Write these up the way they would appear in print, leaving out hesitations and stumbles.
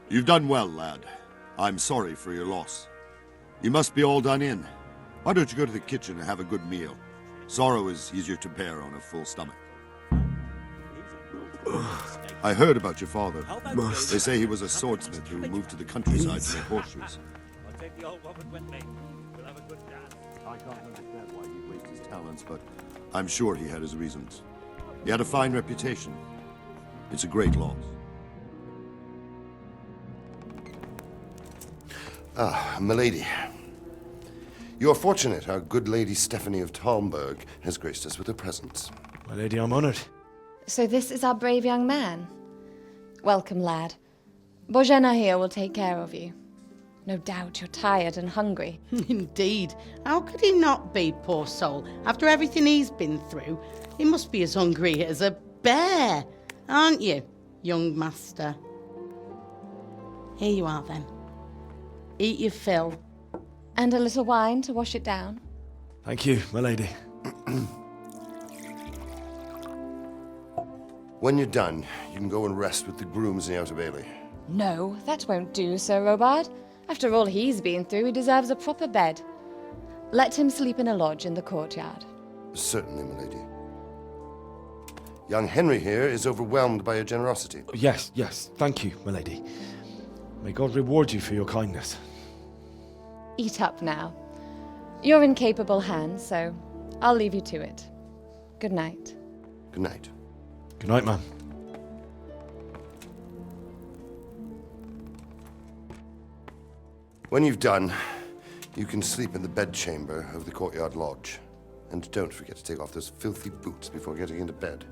You've done well, lad. I'm sorry for your loss. You must be all done in. Why don't you go to the kitchen and have a good meal? Sorrow is easier to bear on a full stomach. I heard about your father. They say he was a swordsmith who moved to the countryside to make horseshoes. I'll take the old woman with me. We'll have a good dance. I can't understand why he wasted his talents, but I'm sure he had his reasons. He had a fine reputation. It's a great loss. Ah, milady. You are fortunate our good lady Stephanie of Talmberg has graced us with her presence. My lady, I'm honored. So this is our brave young man. Welcome, lad. Bohemia here will take care of you. No doubt you're tired and hungry. Indeed. How could he not be, poor soul? After everything he's been through, he must be as hungry as a bear, aren't you, young master? Here you are, then. Eat your fill. And a little wine to wash it down. Thank you, my lady. When you're done, you can go and rest with the grooms in the Outer Bailey. No, that won't do, Sir Robard. After all he's been through, he deserves a proper bed. Let him sleep in a lodge in the courtyard. Certainly, milady. Young Henry here is overwhelmed by your generosity. Yes, thank you, my lady. May God reward you for your kindness. Eat up now. You're in capable hands, so I'll leave you to it. Good night. Good night. Good night, ma'am. When you've done, you can sleep in the bedchamber of the courtyard lodge. And don't forget to take off those filthy boots before getting into bed.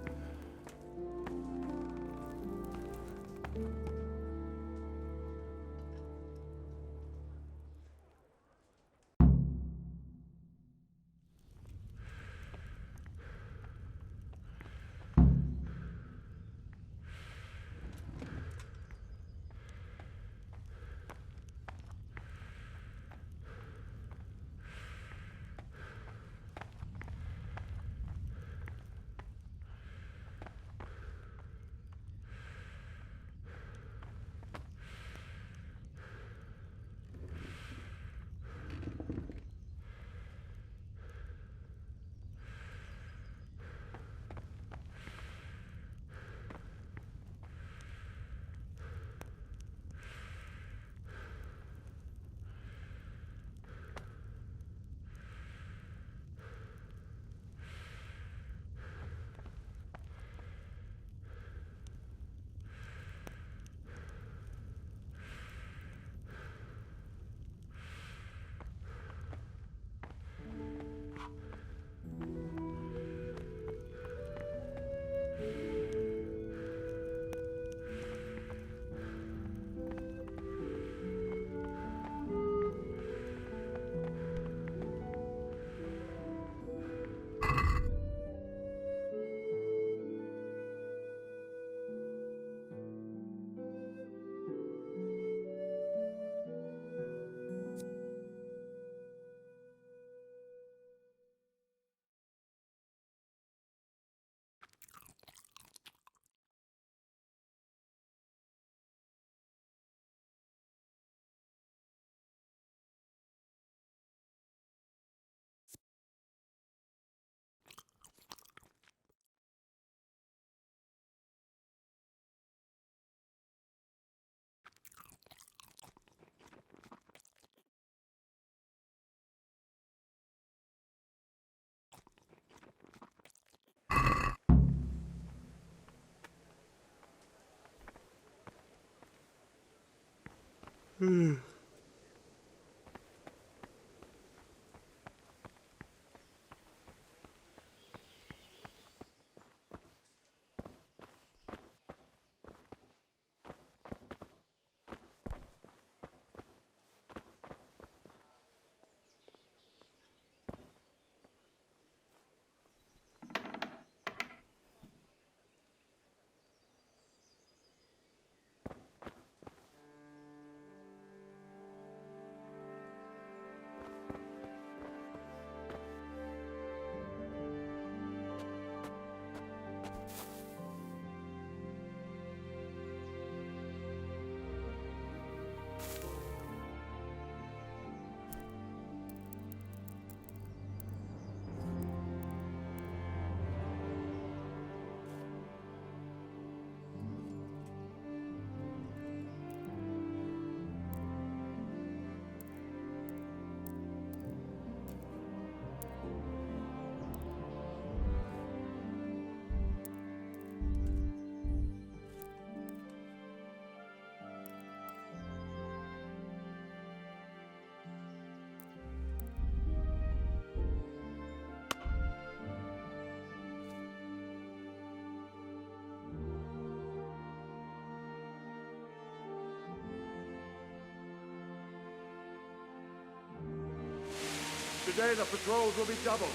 Today the patrols will be doubled.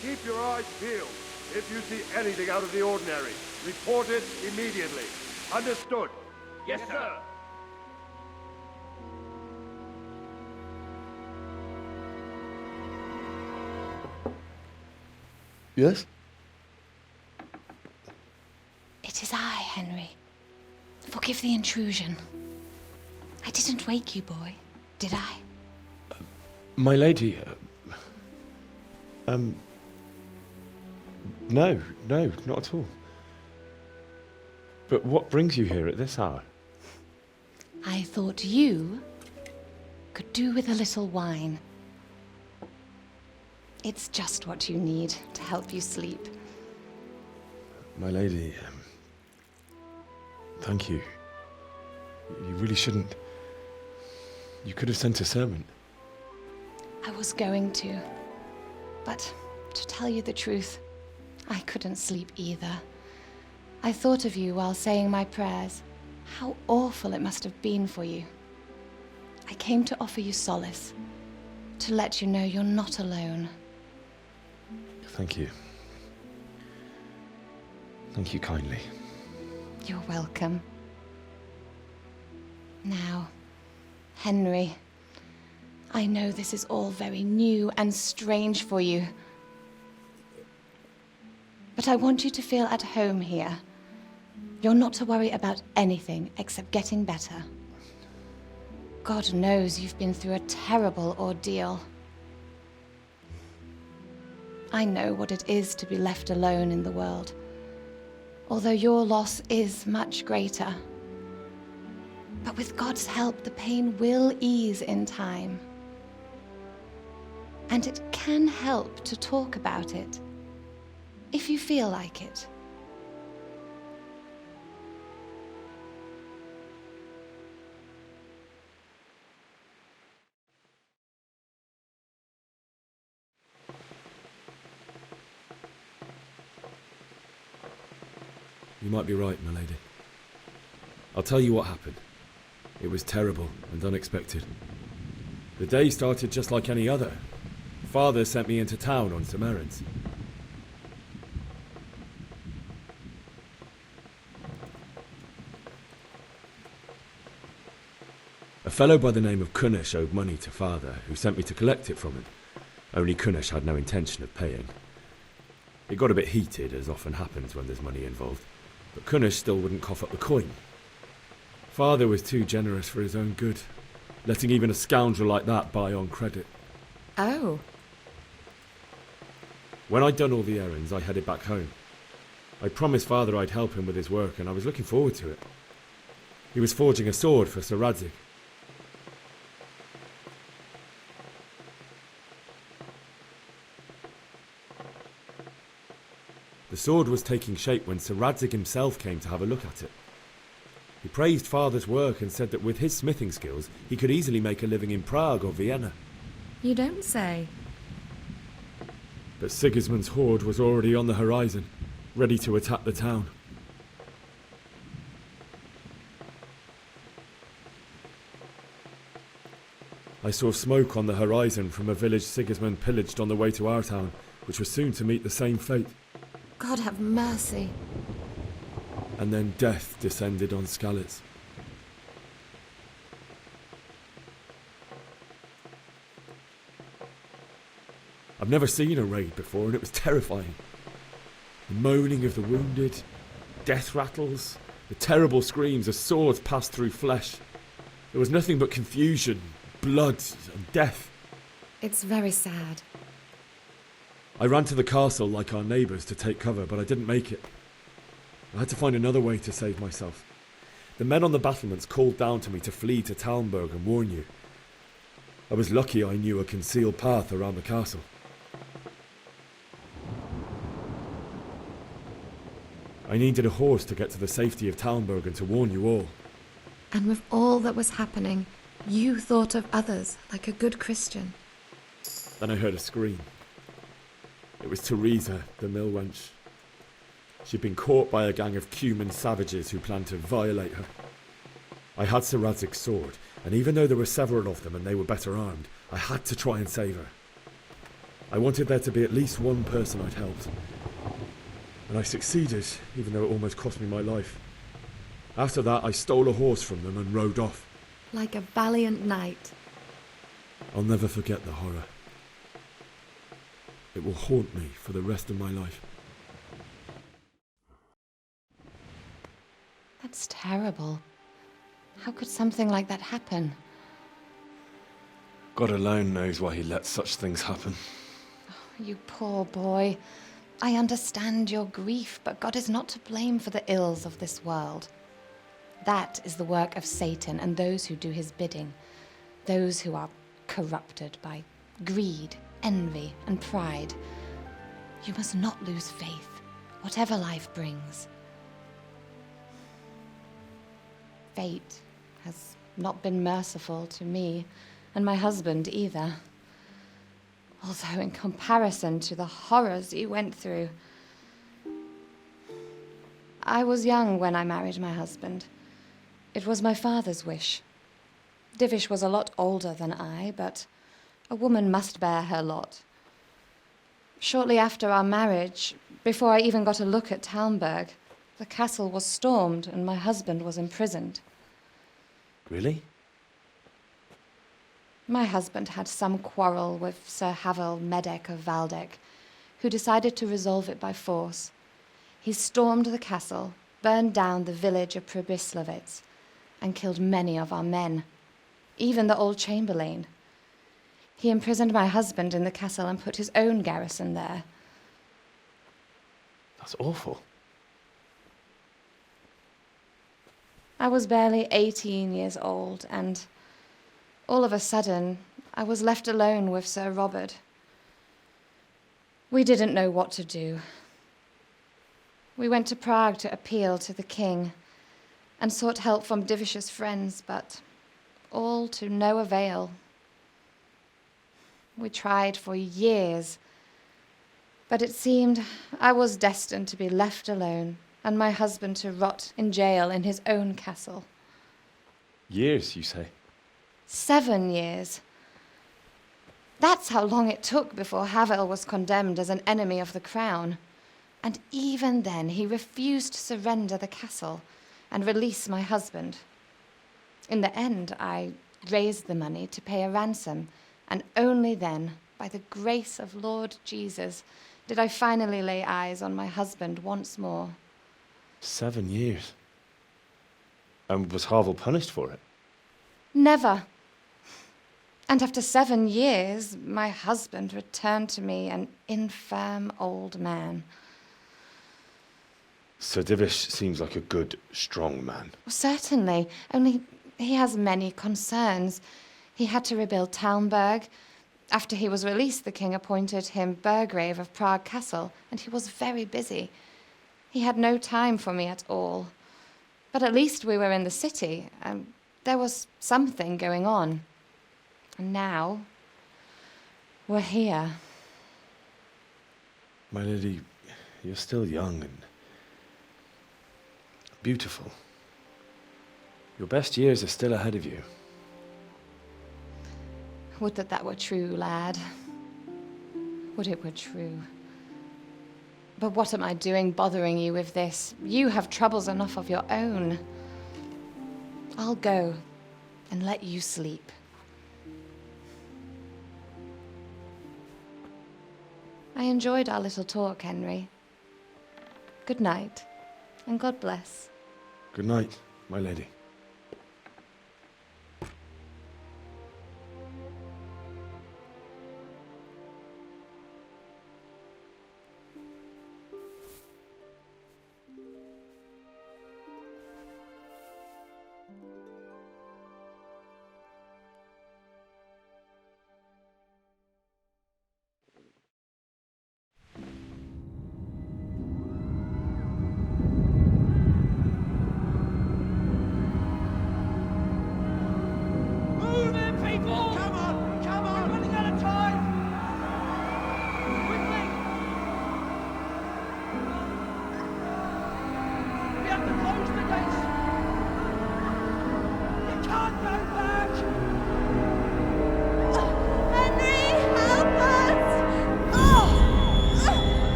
Keep your eyes peeled. If you see anything out of the ordinary, report it immediately. Understood? Yes, sir. Yes? It is I, Henry. Forgive the intrusion. I didn't wake you, boy, did I? My lady, no, not at all. But what brings you here at this hour? I thought you could do with a little wine. It's just what you need to help you sleep. My lady, thank you. You really shouldn't. You could have sent a servant. I was going to. But to tell you the truth, I couldn't sleep either. I thought of you while saying my prayers. How awful it must have been for you. I came to offer you solace, to let you know you're not alone. Thank you. Thank you kindly. You're welcome. Now, Henry, I know this is all very new and strange for you. But I want you to feel at home here. You're not to worry about anything except getting better. God knows you've been through a terrible ordeal. I know what it is to be left alone in the world, although your loss is much greater. But with God's help, the pain will ease in time. And it can help to talk about it, if you feel like it. You might be right, my lady. I'll tell you what happened. It was terrible and unexpected. The day started just like any other. Father sent me into town on some errands. A fellow by the name of Kunnish owed money to Father, who sent me to collect it from him. Only Kunnish had no intention of paying. It got a bit heated, as often happens when there's money involved, but Kunnish still wouldn't cough up the coin. Father was too generous for his own good, letting even a scoundrel like that buy on credit. Oh. When I'd done all the errands, I headed back home. I promised Father I'd help him with his work, and I was looking forward to it. He was forging a sword for Sir Radzig. The sword was taking shape when Sir Radzig himself came to have a look at it. He praised Father's work and said that with his smithing skills, he could easily make a living in Prague or Vienna. You don't say. But Sigismund's horde was already on the horizon, ready to attack the town. I saw smoke on the horizon from a village Sigismund pillaged on the way to our town, which was soon to meet the same fate. God have mercy. And then death descended on Skalitz. I've never seen a raid before, and it was terrifying. The moaning of the wounded, death rattles, the terrible screams as swords passed through flesh. There was nothing but confusion, blood, and death. It's very sad. I ran to the castle like our neighbours to take cover, but I didn't make it. I had to find another way to save myself. The men on the battlements called down to me to flee to Talmberg and warn you. I was lucky I knew a concealed path around the castle. I needed a horse to get to the safety of Talmberg and to warn you all. And with all that was happening, you thought of others like a good Christian. Then I heard a scream. It was Teresa, the mill wench. She'd been caught by a gang of Cuman savages who planned to violate her. I had Sir Radzig's sword, and even though there were several of them and they were better armed, I had to try and save her. I wanted there to be at least one person I'd helped. And I succeeded, even though it almost cost me my life. After that, I stole a horse from them and rode off. Like a valiant knight. I'll never forget the horror. It will haunt me for the rest of my life. That's terrible. How could something like that happen? God alone knows why he lets such things happen. You poor boy. I understand your grief, but God is not to blame for the ills of this world. That is the work of Satan and those who do his bidding. Those who are corrupted by greed, envy, and pride. You must not lose faith, whatever life brings. Fate has not been merciful to me, and my husband either. Although in comparison to the horrors you went through. I was young when I married my husband. It was my father's wish. Divish was a lot older than I, but a woman must bear her lot. Shortly after our marriage, before I even got a look at Talmberg, the castle was stormed and my husband was imprisoned. Really? My husband had some quarrel with Sir Havel Medek of Valdek, who decided to resolve it by force. He stormed the castle, burned down the village of Pribyslavitz, and killed many of our men, even the old chamberlain. He imprisoned my husband in the castle and put his own garrison there. That's awful. I was barely 18 years old, and all of a sudden, I was left alone with Sir Robert. We didn't know what to do. We went to Prague to appeal to the king and sought help from Divish's friends, but all to no avail. We tried for years, but it seemed I was destined to be left alone and my husband to rot in jail in his own castle. Years, you say? 7 years. That's how long it took before Havel was condemned as an enemy of the crown. And even then, he refused to surrender the castle and release my husband. In the end, I raised the money to pay a ransom, and only then, by the grace of Lord Jesus, did I finally lay eyes on my husband once more. 7 years? And was Havel punished for it? Never. And after 7 years, my husband returned to me an infirm old man. Sir Divish seems like a good, strong man. Certainly, only he has many concerns. He had to rebuild Talmberg. After he was released, the king appointed him Burgrave of Prague Castle, and he was very busy. He had no time for me at all. But at least we were in the city, and there was something going on. And now, we're here. My lady, you're still young and beautiful. Your best years are still ahead of you. Would that that were true, lad. Would it were true. But what am I doing bothering you with this? You have troubles enough of your own. I'll go and let you sleep. I enjoyed our little talk, Henry. Good night, and God bless. Good night, my lady.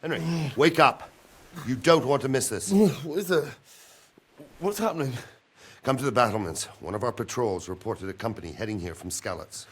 Henry, wake up. You don't want to miss this. What is it? What's happening? Come to the battlements. One of our patrols reported a company heading here from Skalitz.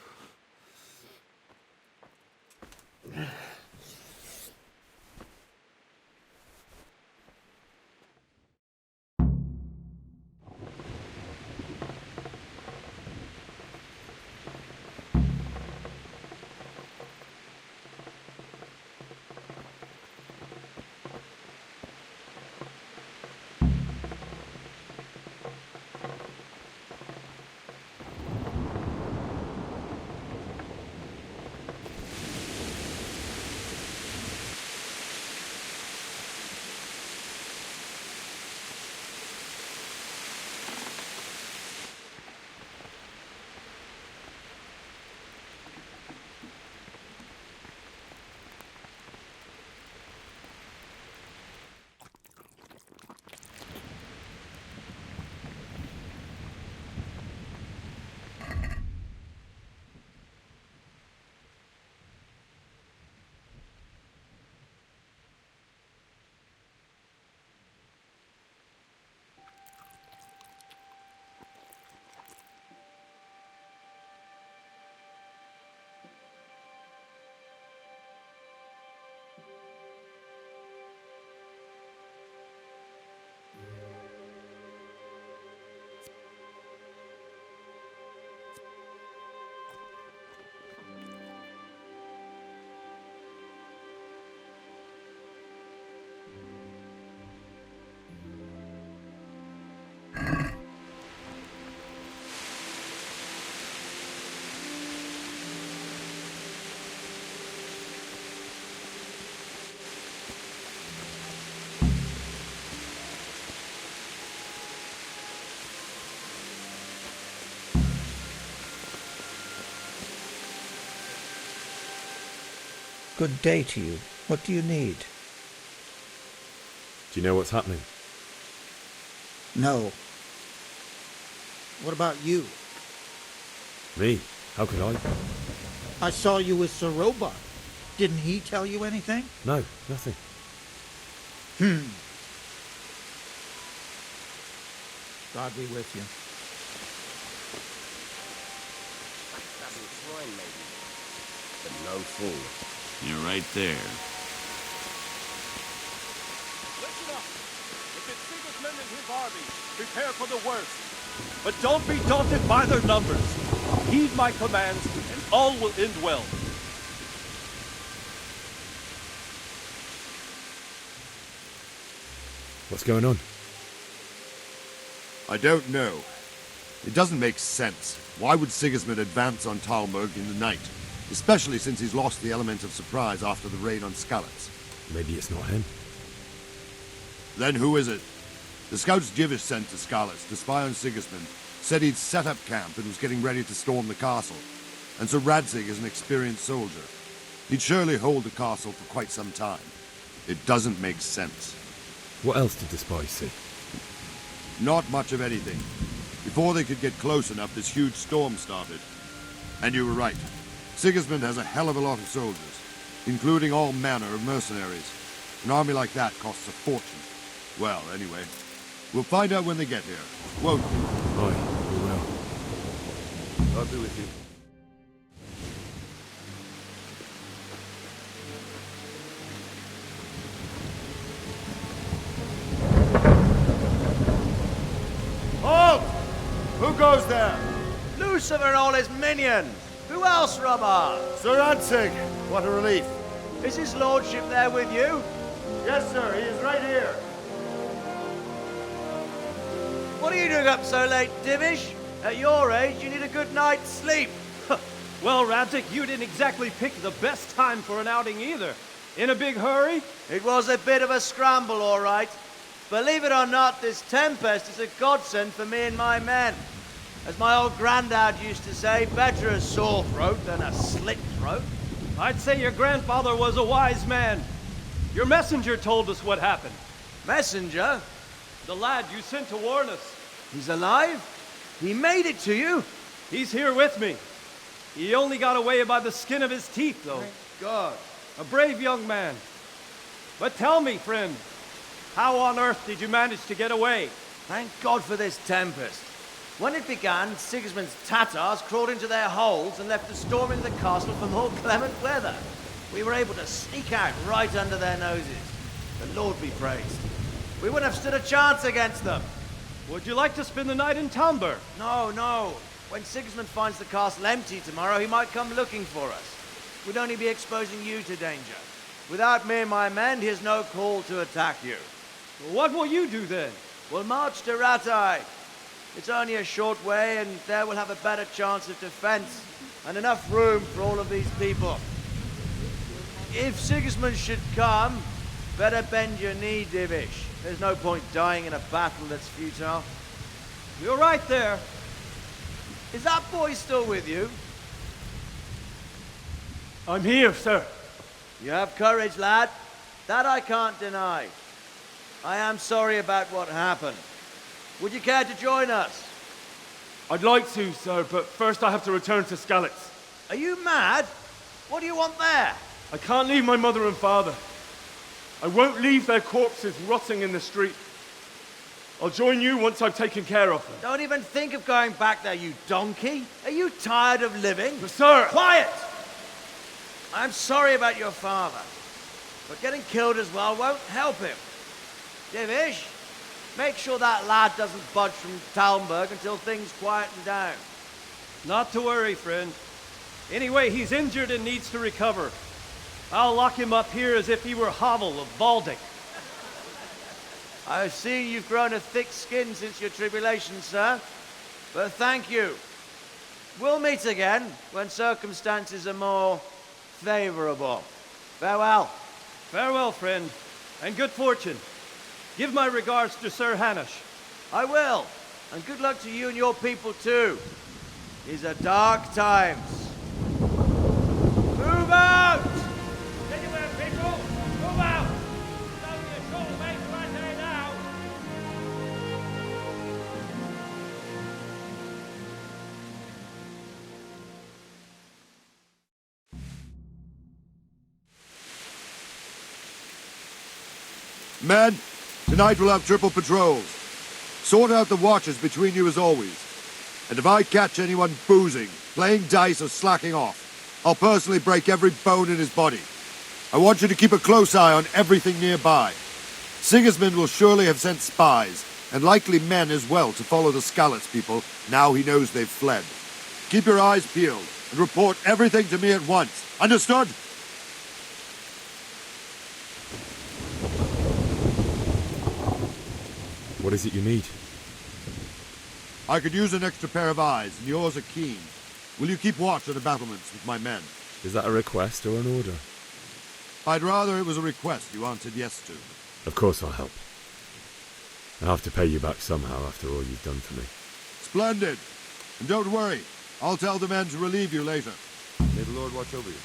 Good day to you. What do you need? Do you know what's happening? No. What about you? Me? How could I? I saw you with Sir Robot. Didn't he tell you anything? No, nothing. God be with you. But no fool. You're right there. Listen up! If it's Sigismund and his army, prepare for the worst. But don't be daunted by their numbers. Heed my commands, and all will end well. What's going on? I don't know. It doesn't make sense. Why would Sigismund advance on Talmberg in the night? Especially since he's lost the element of surprise after the raid on Skalitz. Maybe it's not him. Then who is it? The scouts Jivish sent to Skalitz to spy on Sigismund said he'd set up camp and was getting ready to storm the castle. And Sir Radzig is an experienced soldier. He'd surely hold the castle for quite some time. It doesn't make sense. What else did the spies see? Not much of anything. Before they could get close enough, this huge storm started. And you were right. Sigismund has a hell of a lot of soldiers, including all manner of mercenaries. An army like that costs a fortune. Well, anyway, we'll find out when they get here, won't we? Aye, we will. God be with you. Halt! Who goes there? Lucifer and all his minions! Who else, Robert? Sir Radzig! What a relief. Is his lordship there with you? Yes, sir. He is right here. What are you doing up so late, Divish? At your age, you need a good night's sleep. Well, Radzig, you didn't exactly pick the best time for an outing either. In a big hurry? It was a bit of a scramble, all right. Believe it or not, this tempest is a godsend for me and my men. As my old granddad used to say, better a sore throat than a slit throat. I'd say your grandfather was a wise man. Your messenger told us what happened. Messenger? The lad you sent to warn us. He's alive? He made it to you? He's here with me. He only got away by the skin of his teeth, though. Thank God. A brave young man. But tell me, friend, how on earth did you manage to get away? Thank God for this tempest. When it began, Sigismund's Tatars crawled into their holes and left us storming the castle for more clement weather. We were able to sneak out right under their noses. The Lord be praised. We wouldn't have stood a chance against them. Would you like to spend the night in Talmberg? No, no. When Sigismund finds the castle empty tomorrow, he might come looking for us. We'd only be exposing you to danger. Without me and my men, he has no call to attack you. What will you do then? We'll march to Ratai. It's only a short way, and there we'll have a better chance of defense and enough room for all of these people. If Sigismund should come, better bend your knee, Divish. There's no point dying in a battle that's futile. You're right there. Is that boy still with you? I'm here, sir. You have courage, lad. That I can't deny. I am sorry about what happened. Would you care to join us? I'd like to, sir, but first I have to return to Skalitz. Are you mad? What do you want there? I can't leave my mother and father. I won't leave their corpses rotting in the street. I'll join you once I've taken care of them. Don't even think of going back there, you donkey. Are you tired of living? But sir! Quiet! I'm sorry about your father, but getting killed as well won't help him. Divish, make sure that lad doesn't budge from Talmberg until things quieten down. Not to worry, friend. Anyway, he's injured and needs to recover. I'll lock him up here as if he were Havel of Baldic. I've seen you've grown a thick skin since your tribulation, sir. But thank you. We'll meet again when circumstances are more favorable. Farewell. Farewell, friend, and good fortune. Give my regards to Sir Hanush. I will. And good luck to you and your people, too. These are dark times. Move out! Anywhere, people! Move out! It's only a short way to Ratai now. Men, tonight we'll have triple patrols. Sort out the watches between you as always. And if I catch anyone boozing, playing dice or slacking off, I'll personally break every bone in his body. I want you to keep a close eye on everything nearby. Sigismund will surely have sent spies, and likely men as well, to follow the Skalitz people now he knows they've fled. Keep your eyes peeled, and report everything to me at once. Understood? What is it you need? I could use an extra pair of eyes, and yours are keen. Will you keep watch at the battlements with my men? Is that a request or an order? I'd rather it was a request you answered yes to. Of course I'll help. I'll have to pay you back somehow after all you've done for me. Splendid! And don't worry, I'll tell the men to relieve you later. May the Lord watch over you.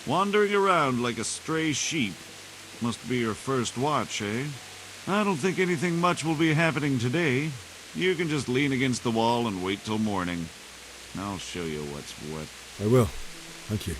Wandering around like a stray sheep. Must be your first watch, eh? I don't think anything much will be happening today. You can just lean against the wall and wait till morning. I'll show you what's what. I will. Thank you.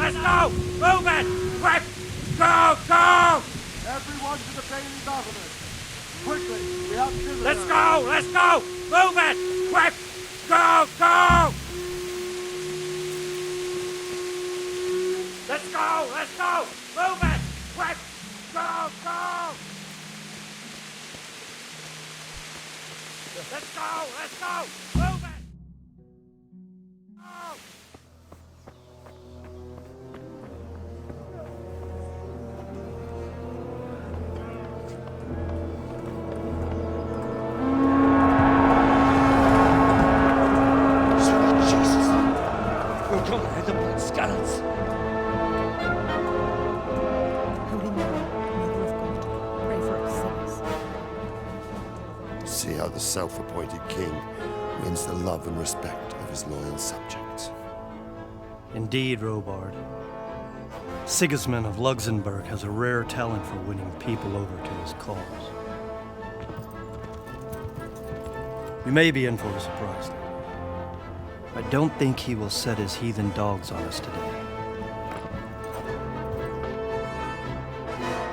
Let's go! Move it! Quick! Go! Go! Everyone to the Bailey Government! Quickly! We have visitors! Let's go! Let's go! Move it! Quick! Go! Go! Let's go! Let's go! Move it! Quick! Go! Go! Let's go! Let's go! Move it! Go! See how the self-appointed king wins the love and respect of his loyal subjects. Indeed, Robard. Sigismund of Luxembourg has a rare talent for winning people over to his cause. We may be in for a surprise, though. I don't think he will set his heathen dogs on us today.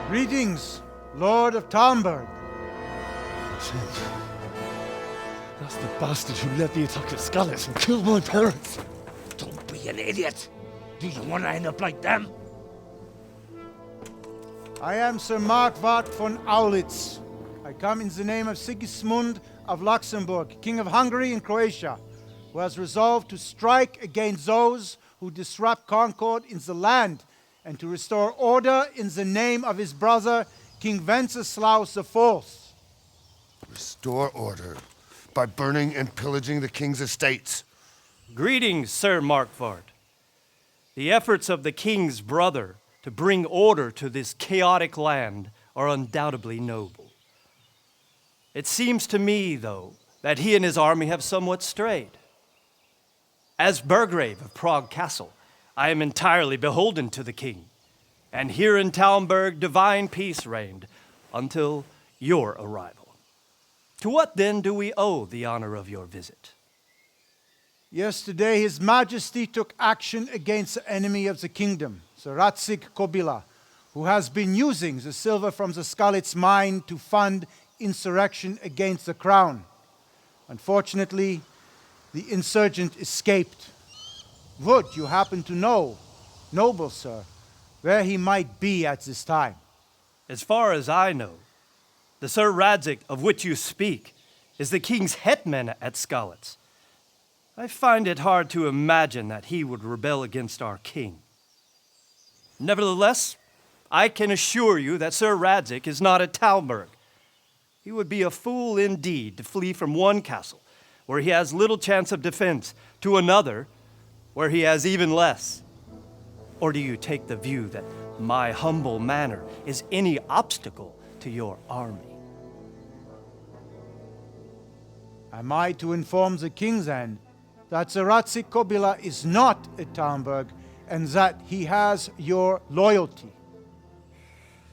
Greetings, Lord of Talmberg. That's the bastard who led the attack at Scarlet and killed my parents. Don't be an idiot. Do you want to end up like them? I am Sir Markwart von Aulitz. I come in the name of Sigismund of Luxembourg, King of Hungary and Croatia, who has resolved to strike against those who disrupt concord in the land and to restore order in the name of his brother, King Wenceslaus IV. Restore order by burning and pillaging the king's estates. Greetings, Sir Markwart. The efforts of the king's brother to bring order to this chaotic land are undoubtedly noble. It seems to me, though, that he and his army have somewhat strayed. As Burgrave of Prague Castle, I am entirely beholden to the king, and here in Talmberg divine peace reigned until your arrival. To what then do we owe the honor of your visit? Yesterday, His Majesty took action against the enemy of the kingdom, Sir Radzig Kobyla, who has been using the silver from the Skalitz mine to fund insurrection against the crown. Unfortunately, the insurgent escaped. Would you happen to know, noble sir, where he might be at this time? As far as I know, the Sir Radzig of which you speak is the king's hetman at Skalitz. I find it hard to imagine that he would rebel against our king. Nevertheless, I can assure you that Sir Radzig is not at Talmberg. He would be a fool indeed to flee from one castle, where he has little chance of defense, to another, where he has even less. Or do you take the view that my humble manner is any obstacle to your army? Am I to inform the king then that Sir Radzig Kobyla is not at Talmberg and that he has your loyalty?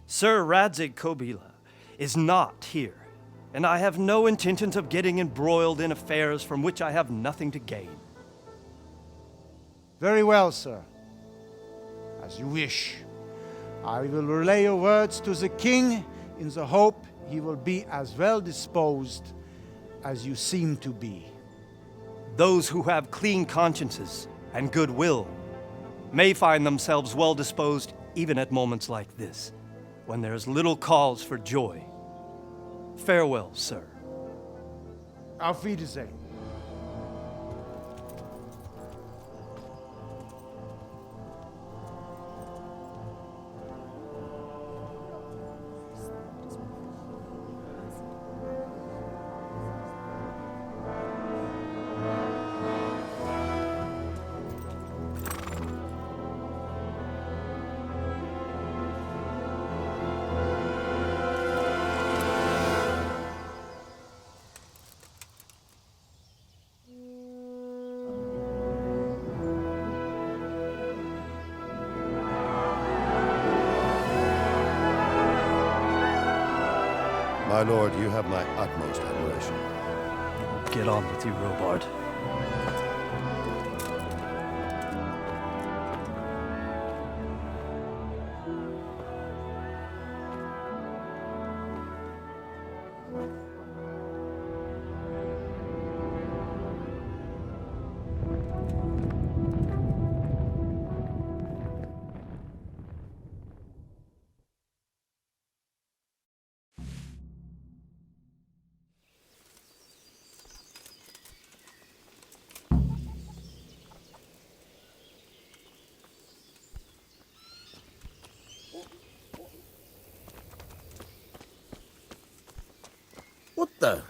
Sir Radzig Kobyla is not here, and I have no intentions of getting embroiled in affairs from which I have nothing to gain. Very well, sir. As you wish. I will relay your words to the king in the hope he will be as well disposed as you seem to be. Those who have clean consciences and goodwill may find themselves well disposed even at moments like this, when there is little cause for joy. Farewell, sir. Auf Wiedersehen. My lord, you have my utmost admiration. Get on with you, Robard. though.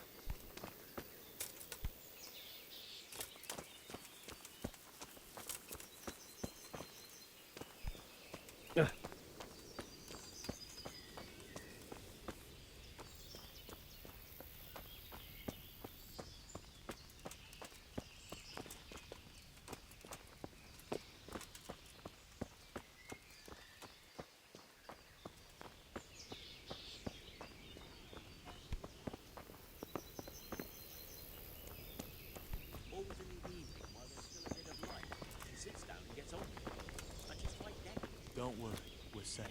Don't worry, we're safe.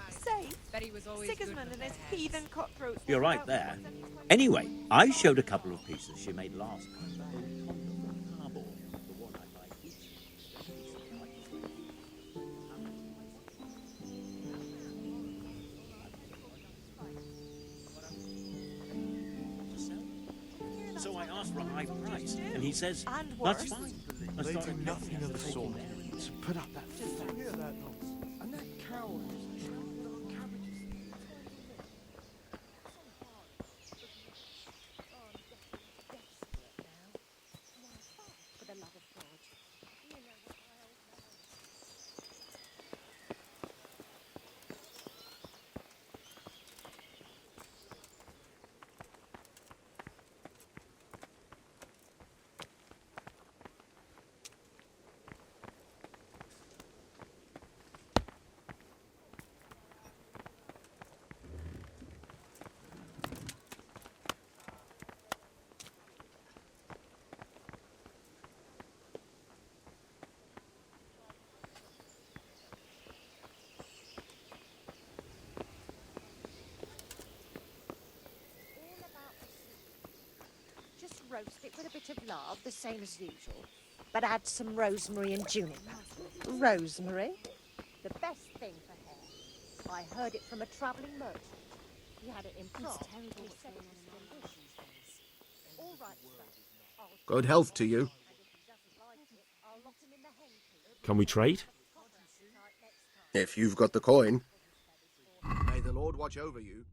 Safe? Sigismund and his heathen cutthroats. You're right there. Anyway, I showed a couple of pieces she made last time. So I asked for a high price, and he says, that's fine. They do nothing of the sort. So put up that hear that noise. And that cow roast it with a bit of lard, the same as usual. But add some rosemary and juniper. Rosemary? The best thing for hair. I heard it from a travelling merchant. He had it in Prague. He said it was delicious. All right, sir. Good health to you. Can we trade? If you've got the coin. May the Lord watch over you.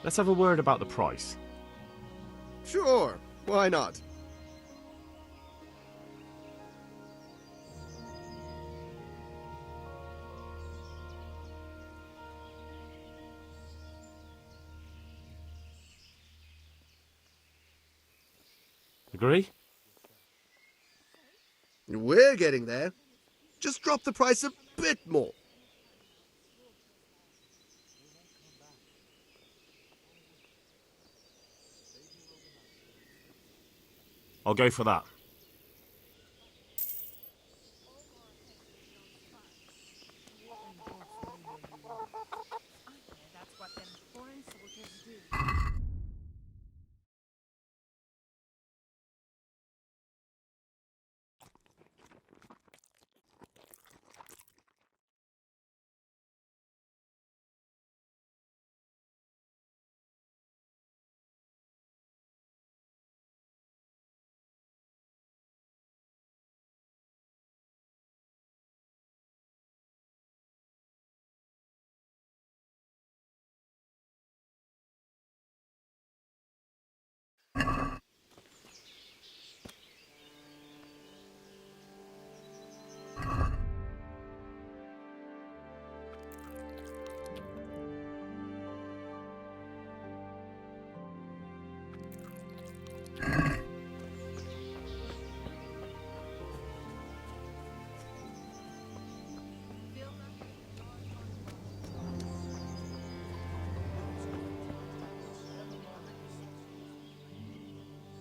Let's have a word about the price. Sure, why not? Agree? We're getting there. Just drop the price a bit more. I'll go for that. That's what them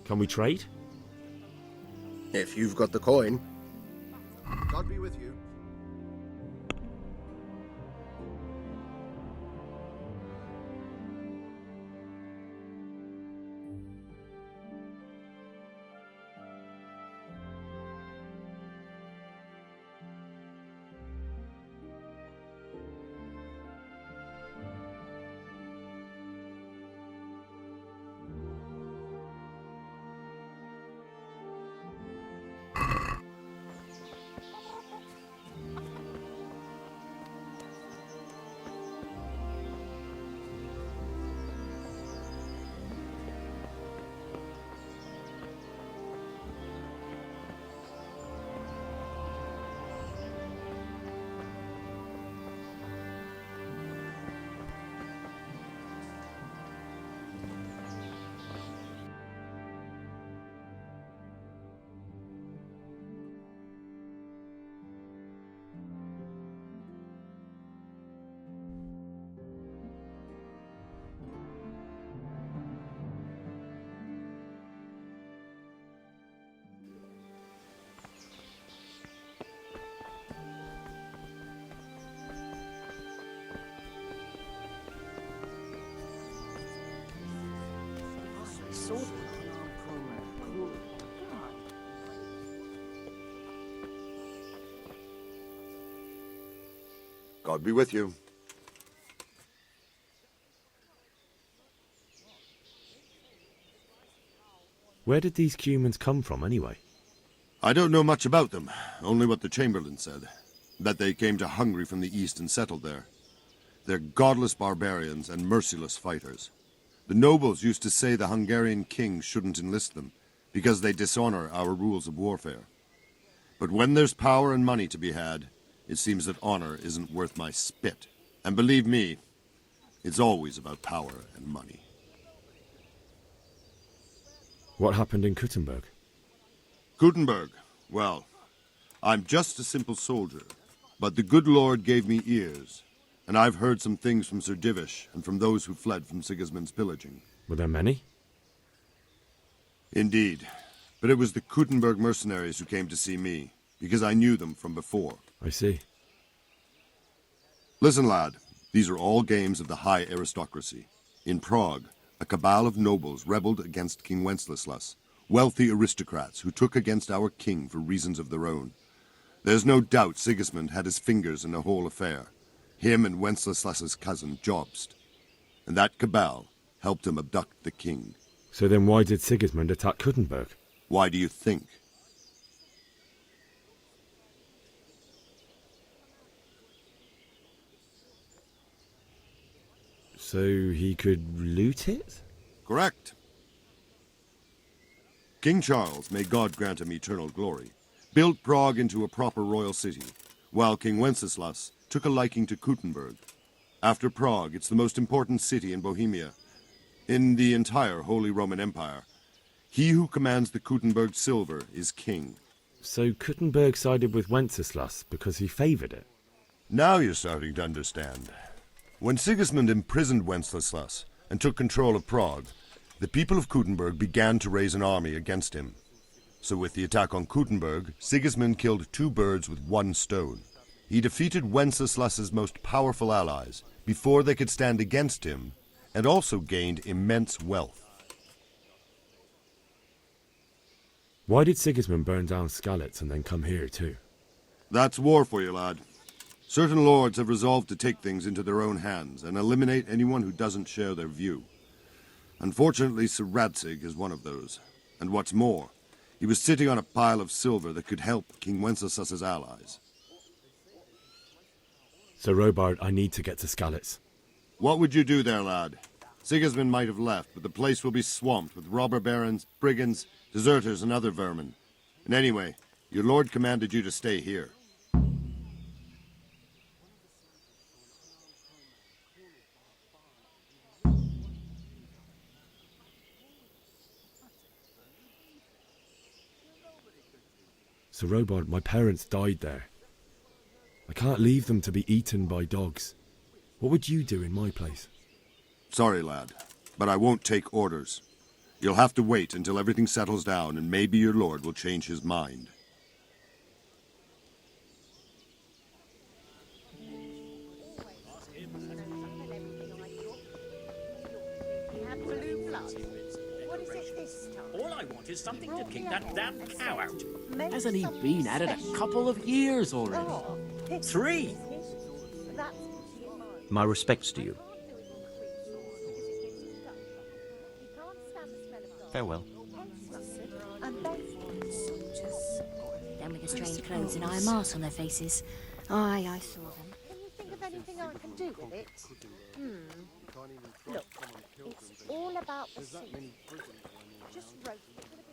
Can we trade? If you've got the coin. God be with you. God be with you. Where did these humans come from, anyway? I don't know much about them, only what the Chamberlain said. That they came to Hungary from the east and settled there. They're godless barbarians and merciless fighters. The nobles used to say the Hungarian king shouldn't enlist them, because they dishonor our rules of warfare. But when there's power and money to be had, it seems that honor isn't worth my spit. And believe me, it's always about power and money. What happened in Kuttenberg? Kuttenberg? Well, I'm just a simple soldier, but the good Lord gave me ears, and I've heard some things from Sir Divish and from those who fled from Sigismund's pillaging. Were there many? Indeed, but it was the Kuttenberg mercenaries who came to see me, because I knew them from before. I see. Listen, lad, these are all games of the high aristocracy. In Prague, a cabal of nobles rebelled against King Wenceslas, wealthy aristocrats who took against our king for reasons of their own. There's no doubt Sigismund had his fingers in the whole affair, him and Wenceslas's cousin Jobst. And that cabal helped him abduct the king. So then why did Sigismund attack Kuttenberg? Why do you think? So he could loot it? Correct. King Charles, may God grant him eternal glory, built Prague into a proper royal city, while King Wenceslas took a liking to Kuttenberg. After Prague, it's the most important city in Bohemia, in the entire Holy Roman Empire. He who commands the Kuttenberg silver is king. So Kuttenberg sided with Wenceslas because he favoured it? Now you're starting to understand. When Sigismund imprisoned Wenceslas and took control of Prague, the people of Kuttenberg began to raise an army against him. So with the attack on Kuttenberg, Sigismund killed 2 birds with 1 stone. He defeated Wenceslas's most powerful allies before they could stand against him, and also gained immense wealth. Why did Sigismund burn down Skalitz and then come here too? That's war for you, lad. Certain lords have resolved to take things into their own hands and eliminate anyone who doesn't share their view. Unfortunately, Sir Radzig is one of those. And what's more, he was sitting on a pile of silver that could help King Wenceslas's allies. Sir Robard, I need to get to Skalitz. What would you do there, lad? Sigismund might have left, but the place will be swamped with robber barons, brigands, deserters, and other vermin. And anyway, your lord commanded you to stay here. Sir Robard, my parents died there. I can't leave them to be eaten by dogs. What would you do in my place? Sorry, lad, but I won't take orders. You'll have to wait until everything settles down, and maybe your lord will change his mind. All I want is something to kick that damn cow out. Hasn't he been at it a couple of years already? 3. My respects to you. Farewell. Soldiers. Them with the strange clothes and iron marks on their faces. Aye, I saw them. Can you think of anything I can do with it? Look, it's all about the sea. Just roast it with a